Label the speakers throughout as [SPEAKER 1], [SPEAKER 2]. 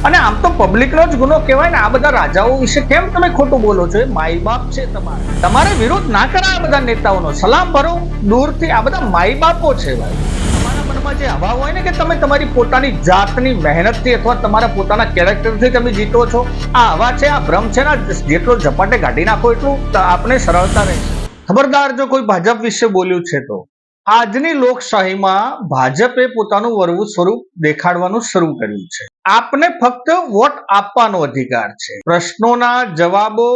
[SPEAKER 1] અને આમ તો પબ્લિકનો જ ગુનો કહેવાય ને. આ બધા રાજાઓ વિશે કેમ તમે ખોટું બોલો છો? એ માઈ બાપ છે તમારા. તમારે વિરોધ ના કરાય આ બધા નેતાઓનો. સલામ ભરો દૂરથી. આ બધા માઈ બાપો છે ભાઈ. તમારા મનમાં જે હવા હોય ને કે તમે તમારી પોતાની જાતની મહેનતથી અથવા તમારા પોતાના કેરેક્ટરથી તમે જીતો છો, આ હવા છે, આ ભ્રમ છે ને, જેટલો ઝપાટે કાઢી નાખો એટલું આપણે સરળતા રહેશે. ખબરદાર જો કોઈ ભાજપ વિશે બોલ્યું છે તો. આજની લોકશાહીમાં ભાજપે પોતાનું વરવું સ્વરૂપ દેખાડવાનું શરૂ કર્યું છે. આપને ફક્ત વોટ આપવાનો અધિકાર છે, પ્રશ્નોના જવાબો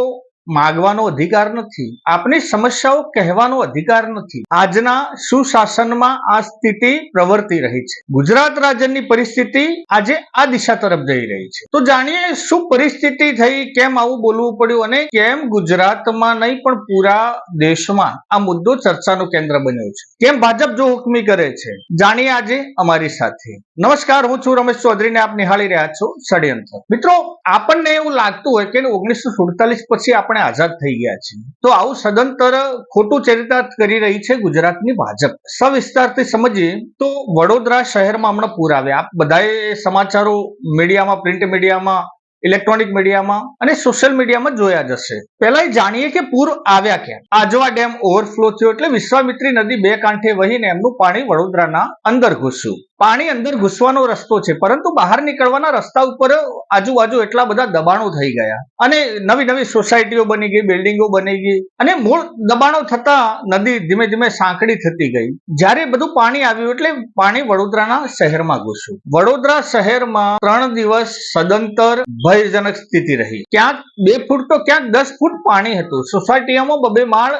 [SPEAKER 1] માગવાનો અધિકાર નથી, આપની સમસ્યાઓ કહેવાનો અધિકાર નથી. આજના સુશાસનમાં આ સ્થિતિ પ્રવર્તી રહી છે. ગુજરાત રાજ્યની પરિસ્થિતિ આજે આ દિશા તરફ જઈ રહી છે. તો જાણીએ શું પરિસ્થિતિ થઈ, કેમ આવું બોલવું પડ્યું અને કેમ ગુજરાતમાં નહીં પણ પૂરા દેશમાં આ મુદ્દો ચર્ચાનું કેન્દ્ર બન્યો છે. કેમ ભાજપ જો હુકમી કરે છે, જાણીએ આજે અમારી સાથે. નમસ્કાર, હું છું રમેશ ચૌધરી ને આપ નિહાળી રહ્યા છો ષડયંત્ર. મિત્રો, આપણને એવું લાગતું હોય કે 1947 પછી આપણે આઝાદ થઈ ગયા છે, તો આવું સદંતર ખોટું ચરિતાર્થ કરી રહી છે ગુજરાતની ભાજપ. સવિસ્તારથી સમજીએ તો વડોદરા શહેરમાં હમણાં પૂર આવ્યા. આપ બધાએ સમાચારો મીડિયામાં, પ્રિન્ટ મીડિયામાં, ઇલેક્ટ્રોનિક મીડિયામાં અને સોશિયલ મીડિયામાં જોયા જ હશે. પહેલા જાણીએ કે પૂર આવ્યા ક્યાં. આજવા ડેમ ઓવરફ્લો થયો એટલે વિશ્વામિત્રી નદી બે કાંઠે વહીને એમનું પાણી વડોદરાના અંદર ઘૂસ્યું. પાણી અંદર ઘૂસવાનો રસ્તો છે, પરંતુ બહાર નીકળવાના રસ્તા ઉપર આજુબાજુ એટલા બધા દબાણો થઈ ગયા અને નવી નવી સોસાયટીઓ બની ગઈ, બિલ્ડિંગો બની ગઈ અને મૂળ દબાણો થતા નદી ધીમે ધીમે સાંકડી થતી ગઈ. જ્યારે બધું પાણી આવ્યું એટલે પાણી વડોદરાના શહેરમાં ઘૂસ્યું. વડોદરા શહેરમાં 3 દિવસ સદંતર ભયજનક સ્થિતિ રહી. ક્યાંક 2 ફૂટ તો ક્યાંક 10 ફૂટ પાણી હતું. સોસાયટીઓમાં 2 માળ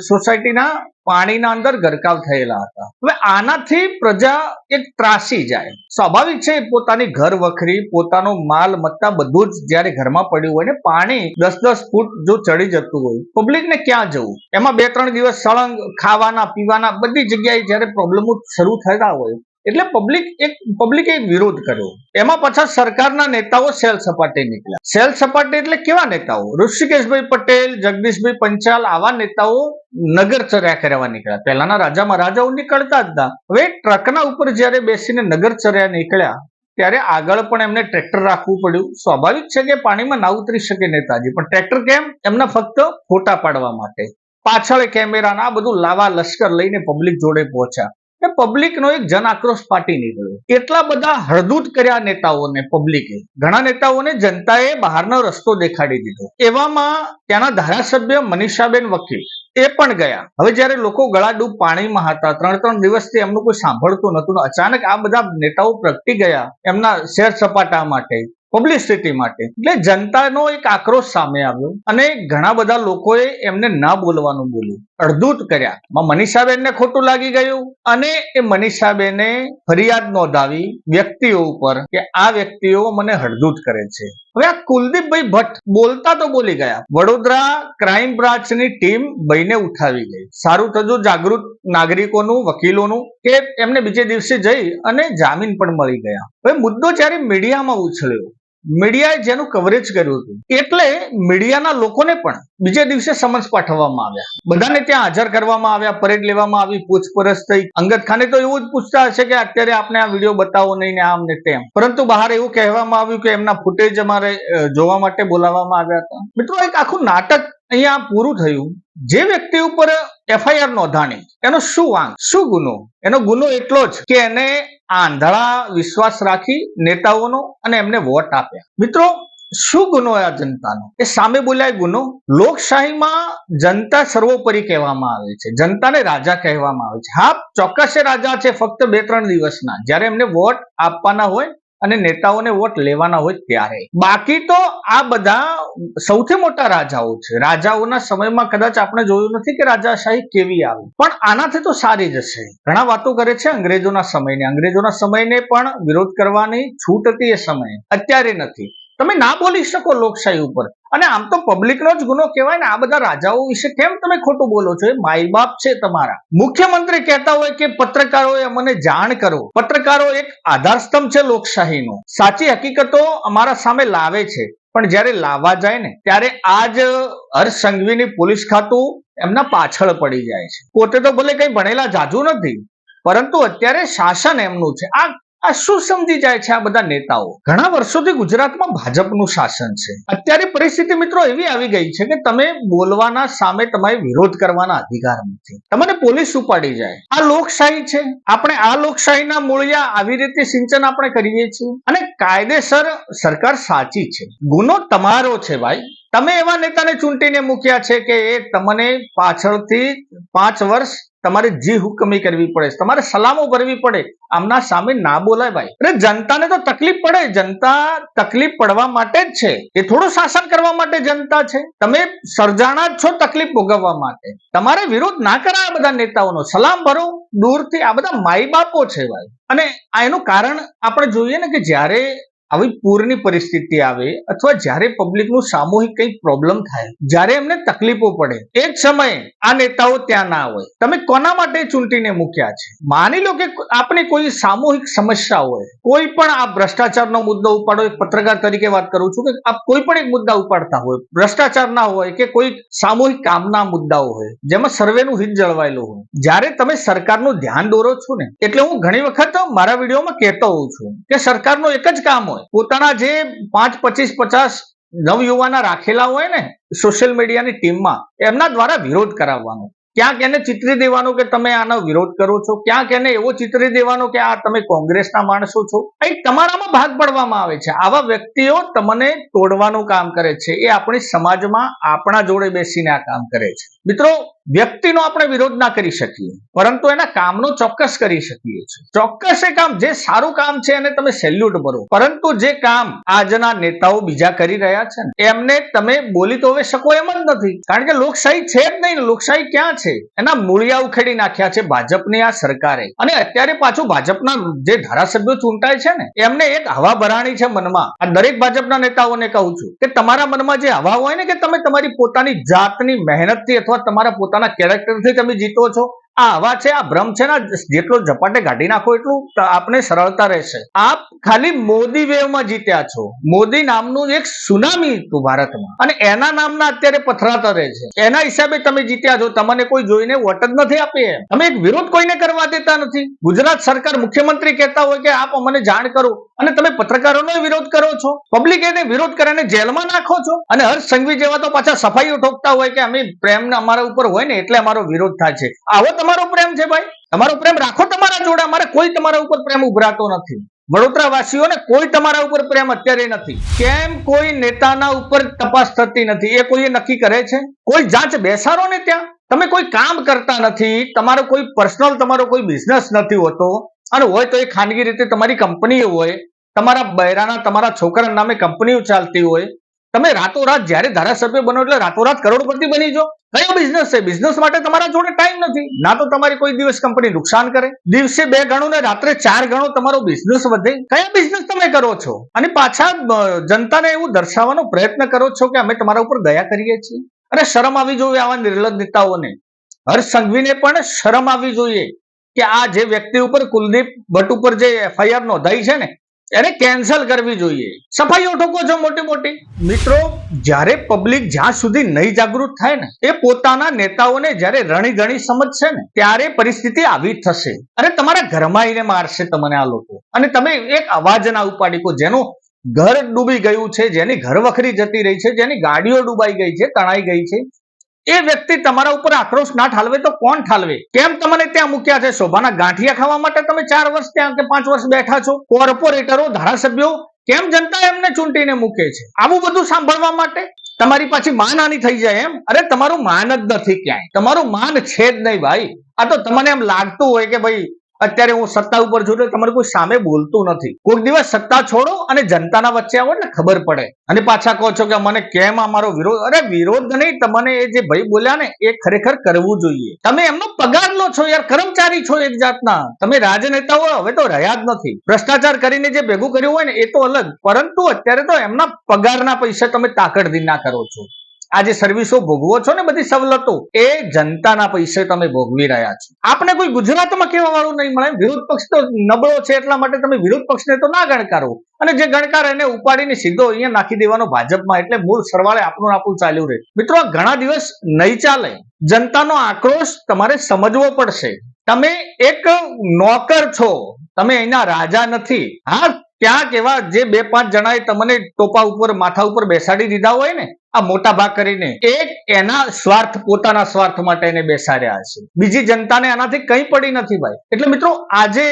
[SPEAKER 1] સોસાયટીના પાણીના અંદર ગરકાવ થયેલા હતા. હવે આનાથી પ્રજા એક ત્રાસી જાય. સ્વાભાવિક છે, પોતાની ઘર વખરી, પોતાનો માલ મત્તા બધું જ જ્યારે ઘરમાં પડ્યું હોય ને પાણી 10-10 ફૂટ જો ચડી જતું હોય, પબ્લિકને ક્યાં જવું? એમાં 2-3 દિવસ સળંગ ખાવાના પીવાના બધી જગ્યાએ જ્યારે પ્રોબ્લેમો શરૂ થતા હોય એટલે પબ્લિકે વિરોધ કર્યો. એમાં પાછા સરકારના નેતાઓ સેલ સપાટે નીકળ્યા. સેલ સપાટે એટલે કેવા નેતાઓ? ઋષિકેશભાઈ પટેલ, જગદીશભાઈ પંચાલ, આવા નેતાઓ નગરચર્યા કરવા નીકળ્યા. પહેલાના રાજામાં રાજાઓ નીકળતા જ હતા. હવે ટ્રકના ઉપર જ્યારે બેસીને નગરચર્યા નીકળ્યા ત્યારે આગળ પણ એમને ટ્રેક્ટર રાખવું પડ્યું. સ્વાભાવિક છે કે પાણીમાં ના ઉતરી શકે નેતાજી, પણ ટ્રેક્ટર કેમ? એમના ફક્ત ફોટા પાડવા માટે. પાછળ કેમેરાના બધું લાવા લશ્કર લઈને પબ્લિક જોડે પહોંચ્યા. પબ્લિકનો એક જન આક્રોશ ફાટી નીકળ્યો. એટલા બધા હળદૂત કર્યા નેતાઓને પબ્લિકે. ઘણા નેતાઓને જનતાએ બહારનો રસ્તો દેખાડી દીધો. એવામાં ત્યાંના ધારાસભ્ય મનીષાબેન વકીલ એ પણ ગયા. હવે જ્યારે લોકો ગળાડૂબ પાણીમાં હતા, 3 દિવસથી એમનું કોઈ સાંભળતું નતું, અચાનક આ બધા નેતાઓ પ્રગટી ગયા એમના શેર સપાટા માટે, પબ્લિસિટી માટે. એટલે જનતાનો એક આક્રોશ સામે આવ્યો અને ઘણા બધા લોકોએ એમને ના બોલવાનું બોલ્યું, અડધૂત કર્યા. મનીષાબેનને ખોટું લાગી ગયું અને એ મનીષાબેને ફરિયાદ નોંધાવી વ્યક્તિઓ ઉપર કે આ વ્યક્તિઓ મને હળદૂત કરે છે. હવે આ કુલદીપભાઈ ભટ્ટ બોલતા તો બોલી ગયા. વડોદરા ક્રાઇમ બ્રાન્ચની ટીમ ભાઈને ઉઠાવી ગઈ. સારું થયું જાગૃત નાગરિકોનું, વકીલોનું, કે એમને બીજે દિવસે જઈ અને જામીન પણ મળી ગયા. હવે મુદ્દો જ્યારે મીડિયામાં ઉછળ્યો, મીડિયાએ જેનું કવરેજ કર્યું હતું એટલે મીડિયાના લોકોને પણ બીજે દિવસે સમન્સ પાઠવવામાં આવ્યા. બધાને ત્યાં હાજર કરવામાં આવ્યા, પરેડ લેવામાં આવી, પૂછપરછ થઈ. અંગદ ખાને તો એવું જ પૂછતા હશે કે અત્યારે આપણે આ વિડીયો બતાવો નહીં ને આમ ને તેમ, પરંતુ બહાર એવું કહેવામાં આવ્યું કે એમના ફૂટેજ અમારે જોવા માટે બોલાવવામાં આવ્યા હતા. મિત્રો, એક આખું નાટક અહીંયા પૂરું થયું. જે વ્યક્તિ ઉપર FIR નોંધાણી એનો શું વાંક, શું ગુનો? એનો ગુનો એટલો જ કે એને આંધળા વિશ્વાસ રાખી નેતાઓનો અને એમને વોટ આપ્યા. મિત્રો, શું ગુનો આ જનતાનો? એ સામે બોલાય ગુનો. લોકશાહીમાં જનતા સર્વોપરી કહેવામાં આવે છે, જનતાને રાજા કહેવામાં આવે છે. હા, ચોક્કસ રાજા છે, ફક્ત 2-3 દિવસના, જ્યારે એમને વોટ આપવાના હોય અને નેતાઓને વોટ લેવાના હોય ત્યારે. બાકી તો આ બધા સૌથી મોટા રાજાઓ છે. રાજાઓના સમયમાં કદાચ આપણે જોયું નથી કે રાજાશાહી કેવી આવી, પણ આનાથી તો સારી જશે. ઘણા વાતો કરે છે અંગ્રેજોના સમયને. અંગ્રેજોના સમયને પણ વિરોધ કરવાની છૂટ હતી એ સમયે, અત્યારે નથી. તમે ના બોલી શકો લોકશાહી ઉપર. અને આમ તો પબ્લિકનો જ ગુનો કહેવાય ને. આ બધા રાજાઓ વિશે કેમ તમે ખોટું બોલો છો? એ માઈ બાપ છે તમારા. મુખ્યમંત્રી કહેતા હોય કે પત્રકારોએ અમને જાણ કરો. પત્રકારો એક આધાર સ્તંભ છે લોકશાહીનો. સાચી હકીકતો અમારા સામે લાવે છે, પણ જ્યારે લાવવા જાય ને ત્યારે આજ હર્ષ સંઘવીની પોલીસ ખાતું એમના પાછળ પડી જાય છે. પોતે તો ભલે કઈ ભણેલા જાજુ નથી, પરંતુ અત્યારે શાસન એમનું છે. આ આ શું સમજી જાય છે આ બધા નેતાઓ? ઘણા વર્ષોથી ગુજરાતમાં ભાજપનું શાસન છે. અત્યારે પરિસ્થિતિ મિત્રો એવી આવી ગઈ છે કે તમે બોલવાના સામે તમારે વિરોધ કરવાના અધિકાર નથી. તમને પોલીસ ઉપાડી જાય. આ લોકશાહી છે. આપણે આ લોકશાહીના મૂળિયા આવી રીતે સિંચન આપણે કરીએ છીએ અને કાયદેસર સરકાર સાચી છે. ગુનો તમારો છે ભાઈ. તમે એવા નેતાને ચૂંટીને મૂક્યા છે કે એ તમને પાછળથી 5 વર્ષ તમારે જી હુકમી કરવી પડે, તમારે સલામો ભરવી પડે. આમના સામે ના બોલાય ભાઈ. અરે જનતાને તો તકલીફ પડે. જનતા તકલીફ પડવા માટે જ છે. એ થોડું શાસન કરવા માટે જનતા છે. તમે સર્જાણા જ છો તકલીફ ભોગવવા માટે. તમારે વિરોધ ના કરાય બધા નેતાઓનો. સલામ ભરો દૂરથી. આ બધા માઈ બાપો છે ભાઈ. અને એનું કારણ આપણે જોઈએ ને કે જ્યારે આવી પૂરની પરિસ્થિતિ આવે અથવા જ્યારે પબ્લિકનું સામૂહિક કંઈક પ્રોબ્લેમ થાય, જ્યારે એમને તકલીફો પડે, એ જ સમયે આ નેતાઓ ત્યાં ના હોય. તમે કોના માટે ચૂંટીને મૂક્યા છે? માની લો કે આપણી કોઈ સામૂહિક સમસ્યા હોય, કોઈ પણ આ ભ્રષ્ટાચારનો મુદ્દો ઉપાડો. એક પત્રકાર તરીકે વાત કરું છું કે આપ કોઈ પણ એક મુદ્દા ઉપાડતા હોય, ભ્રષ્ટાચારના હોય કે કોઈ સામૂહિક કામના મુદ્દાઓ હોય જેમાં સર્વેનું હિત જળવાયેલું હોય, જ્યારે તમે સરકારનું ધ્યાન દોરો છો ને, એટલે હું ઘણી વખત મારા વિડીયોમાં કહેતો હોઉં છું કે સરકારનું એક જ કામ હોય, પોતાના જે 5, 25, 50 નવયુવાના રાખેલા હોય ને સોશિયલ મીડિયાની ટીમમાં, એમના દ્વારા વિરોધ કરાવવાનો. ક્યાંક એને ચિતરી દેવાનો કે તમે આનો વિરોધ કરો છો, ક્યાંક એને એવો ચિતરી દેવાનો કે આ તમે કોંગ્રેસના માણસો છો. અહીં તમારામાં ભાગ પાડવામાં આવે છે. આવા વ્યક્તિઓ તમને તોડવાનું કામ કરે છે. એ આપણી સમાજમાં આપણા જોડે બેસીને આ કામ કરે છે. મિત્રો, વ્યક્તિનો આપણે વિરોધ ના કરી શકીએ, પરંતુ એના કામનો ચોક્કસ કરી શકીએ છીએ. ચોક્કસ એ કામ જે સારું કામ છે એને તમે સેલ્યુટ કરો, પરંતુ જે કામ આજના નેતાઓ બીજા કરી રહ્યા છે ને, એમને તમે બોલી તો હવે શકો એમ જ નથી. કારણ કે લોકશાહી છે જ નહીં. લોકશાહી ક્યાં છે? એના મૂળિયા ઉખેડી નાખ્યા છે ભાજપની આ સરકારે. અને અત્યારે પાછું ભાજપના જે ધારાસભ્યો ચૂંટાય છે ને, એમને એક હવા ભરાણી છે મનમાં. આ દરેક ભાજપના નેતાઓને કહું છું કે તમારા મનમાં જે હવા હોય ને કે તમે તમારી પોતાની જાતની મહેનતથી અથવા તમારા પોતાના કેરેક્ટરથી તમે જીતો છો, આ હવા છે, આ ભ્રમ છે ને, જેટલો ઝપાટે કાઢી નાખો એટલું આપણે સરળતા રહેશે. આપ ખાલી મોદી વેવમાં જીત્યા છો. મોદી નામનું એક સુનામી હતું ભારતમાં અને એના નામના અત્યારે પથરાતા રહે છે. એના હિસાબે તમે જીત્યા છો. તમને કોઈ જોઈને વોટ જ નથી આપી. તમે એક વિરોધ કોઈને કરવા દેતા નથી. ગુજરાત સરકાર મુખ્યમંત્રી કહેતા હોય કે આપ અમને જાણ કરો અને તમે પત્રકારોનો વિરોધ કરો છો. પબ્લિક એને વિરોધ કરીને જેલમાં નાખો છો. અને હર્ષ સંઘવી જેવા તો પાછા સફાઈઓ ઠોકતા હોય કે અમે પ્રેમ અમારા ઉપર હોય ને એટલે અમારો વિરોધ થાય છે. આવો તમારો પ્રેમ છે ભાઈ? તમારો પ્રેમ રાખો તમારા જોડે. અમારે કોઈ તમારા ઉપર પ્રેમ ઉભરાતો નથી. વડોદરા વાસીઓને કોઈ તમારા ઉપર પ્રેમ અત્યારે નથી. કેમ કોઈ નેતાના ઉપર તપાસ થતી નથી? એ કોઈ નક્કી કરે છે? કોઈ જાંચ બેસાડો ને ત્યાં. તમે કોઈ કામ કરતા નથી. તમારો કોઈ પર્સનલ તમારો કોઈ બિઝનેસ નથી હોતો, અને હોય તો એ ખાનગી રીતે તમારી કંપની હોય, તમારા બૈરાના તમારા છોકરાના નામે કંપનીઓ ચાલતી હોય. તમે રાતોરાત જ્યારે ધારાસભ્ય બનો એટલે રાતોરાત કરોડપતિ બની જાઓ. કયો બિઝનેસ છે? બિઝનેસ માટે તમારા જોડે ટાઈમ નથી. ના તો તમારી કોઈ દિવસ કંપની નુકસાન કરે, દિવસે 2 ગણું ને રાત્રે 4 ગણો તમારો બિઝનેસ વધે. કયા બિઝનેસ તમે કરો છો? અને પાછા જનતાને એવું દર્શાવવાનો પ્રયત્ન કરો છો કે અમે તમારા ઉપર દયા કરીએ છીએ. અરે શરમ આવી જોઈએ આવા નિર્લજ નેતાઓને. હર્ષ સંઘવીને પણ શરમ આવી જોઈએ કે આ જે વ્યક્તિ ઉપર કુલદીપ ભટ્ટ ઉપર જે FIR નોંધાઈ છે ને, એને કેન્સલ કરવી જોઈએ. સફાઈઓ ઠોકો છો મોટી મોટી. મિત્રો, જ્યારે પબ્લિક જ્યાં સુધી નહીં જાગૃત થાય ને, એ પોતાના નેતાઓને જ્યારે રણી ગણી સમજશે ને, ત્યારે પરિસ્થિતિ આવી થશે. અને તમારા ઘરમાં આવીને મારશે તમને આ લોકો. અને તમે એક અવાજ ના ઉપાડી કો. જેનું ઘર ડૂબી ગયું છે, જેની ઘર વખરી જતી રહી છે, જેની ગાડીઓ ડૂબાઈ ગઈ છે, તણાઈ ગઈ છે, એ વ્યક્તિ તમારા ઉપર આક્રોશ ના ઠાલવે તો કોણ ઠાલવે? કેમ તમને ત્યાં મૂક્યા છે? શોભાના ગાંઠિયા ખાવા માટે તમે 4 વર્ષ ત્યાં કે 5 વર્ષ બેઠા છો? કોર્પોરેટરો, ધારાસભ્યો, કેમ જનતા એમને ચૂંટીને મૂકે છે? આવું બધું સાંભળવા માટે તમારી પાછી માનહાની થઈ જાય એમ? અરે તમારું માન જ નથી ક્યાંય. તમારું માન છે જ નહીં ભાઈ. આ તો તમને એમ લાગતું હોય કે ભાઈ અત્યારે હું સત્તા ઉપર છું એટલે તમારે કોઈ સામે બોલતું નથી. કોઈક દિવસ સત્તા છોડો અને જનતાના વચ્ચે આવો એટલે ખબર પડે. અને પાછા કહો છો કે મને કેમ અમારો વિરોધ? અરે વિરોધ નહીં, તમને એ જે ભાઈ બોલ્યા ને એ ખરેખર કરવું જોઈએ. તમે એમનો પગાર લો છો યાર, કર્મચારી છો એક જાતના. તમે રાજનેતાઓ હવે તો રહ્યા જ નથી. ભ્રષ્ટાચાર કરીને જે ભેગું કર્યું હોય ને એ તો અલગ, પરંતુ અત્યારે તો એમના પગારના પૈસા તમે તાકડદી ના કરો છો. આ જે સર્વિસો ભોગવો છો ને, બધી સવલતો, એ જનતાના પૈસે તમે ભોગવી રહ્યા છો. આપણે કોઈ ગુજરાતમાં કહેવા વાળું નહીં મળે. વિરોધ પક્ષ તો નબળો છે એટલા માટે તમે વિરોધ પક્ષને તો ના ગણકારો, અને જે ગણકાર એને ઉપાડીને સીધો અહીંયા નાખી દેવાનો ભાજપમાં. એટલે મૂળ સરવાળે આપણું ચાલ્યું રહે. મિત્રો, ઘણા દિવસ નહીં ચાલે. જનતાનો આક્રોશ તમારે સમજવો પડશે. તમે એક નોકર છો, તમે અહીંના રાજા નથી. હા, ક્યાંક એવા જે 2-5 જણાએ તમને ટોપા ઉપર માથા ઉપર બેસાડી દીધા હોય ને, આ મોટા ભાગ કરીને એના સ્વાર્થ, પોતાના સ્વાર્થ માટે એને બેસાડ્યા હશે. બીજી જનતાને આનાથી કંઈ પડી નથી ભાઈ. એટલે મિત્રો આજે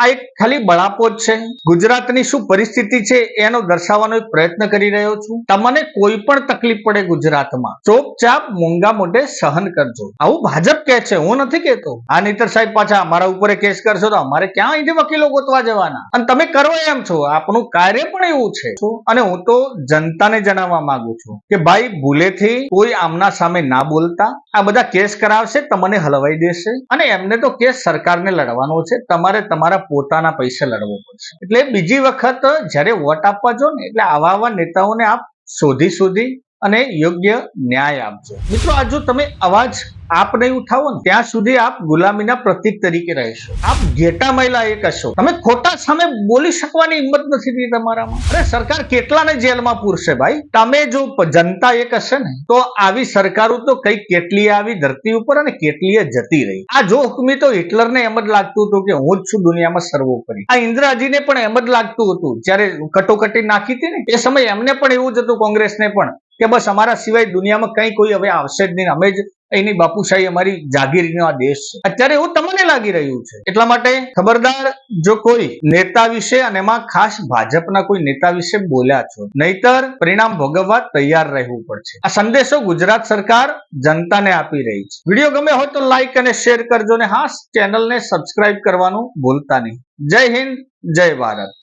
[SPEAKER 1] આ એક ખાલી બળાપો જ છે. ગુજરાતની શું પરિસ્થિતિ છે એનો દર્શાવવાનો એક પ્રયત્ન કરી રહ્યો છું. તમને કોઈ પણ તકલીફ પડે ગુજરાતમાં, ચોપચાપ મૂંગા મોઢે સહન કરજો. આવું ભાજપ કહે છે, હું નથી કહેતો. આ નહીતર સાહેબ પાછા અમારા ઉપર કેસ કરશો તો અમારે ક્યાં અહીંથી વકીલો ગોતવા જવાના? અને તમે કરો એમ છો, આપણું કાર્ય પણ એવું છે. અને હું તો જનતાને જણાવવા માંગુ છું કે ભાઈ ભૂલેથી કોઈ આમના સામે ના બોલતા. આ બધા કેસ કરાવશે, તમને હલવાઈ દેશે, અને એમને તો કેસ સરકારને લડવાનો છે. તમારે તમારા પોતાના પૈસે લડવો પડશે. એટલે બીજી વખત જ્યારે વોટ આપવા જો ને, એટલે આવા નેતાઓને આપ શોધી અને યોગ્ય ન્યાય આપજો. મિત્રો, આ જો તમે અવાજ આપ નહીં ઉઠાવો ને ત્યાં સુધી આપ ગુલામીના પ્રતીક તરીકે રહેશો. આપ ઘેટા મહિલા એક હશો. તમે ખોટા સામે બોલી શકવાની હિંમત નથી થઈ તમારામાં. અરે સરકાર કેટલાને જેલમાં પૂરશે ભાઈ? તમે જો જનતા એક હશે ને તો આવી સરકારો તો કઈ કેટલી આવી ધરતી ઉપર અને કેટલીય જતી રહી. આ જો હુકમી તો હિટલરને એમ જ લાગતું હતું કે હું જ છું દુનિયામાં સર્વોપરી. આ ઇન્દિરાજીને પણ એમ જ લાગતું હતું જ્યારે કટોકટી નાખી હતી ને એ સમયે એમને પણ એવું જ હતું, કોંગ્રેસને પણ, કે બસ અમારા સિવાય દુનિયામાં કઈ કોઈ હવે આવશે જ નહીં, અમે જ એની બાપુશાહી અમારી જાગીરીનો આ દેશ છે. અત્યારે એવું તમને લાગી રહ્યું છે. એટલા માટે ખબરદાર, જો કોઈ નેતા વિશે અને એમાં ખાસ ભાજપના કોઈ નેતા વિશે બોલ્યા છો, નહીતર પરિણામ ભોગવવા તૈયાર રહેવું પડશે. આ સંદેશો ગુજરાત સરકાર જનતાને આપી રહી છે. વિડીયો ગમે હોય તો લાઈક અને શેર કરજો, ને હા, ચેનલને સબસ્ક્રાઇબ કરવાનું ભૂલતા નહીં. જય હિન્દ, જય ભારત.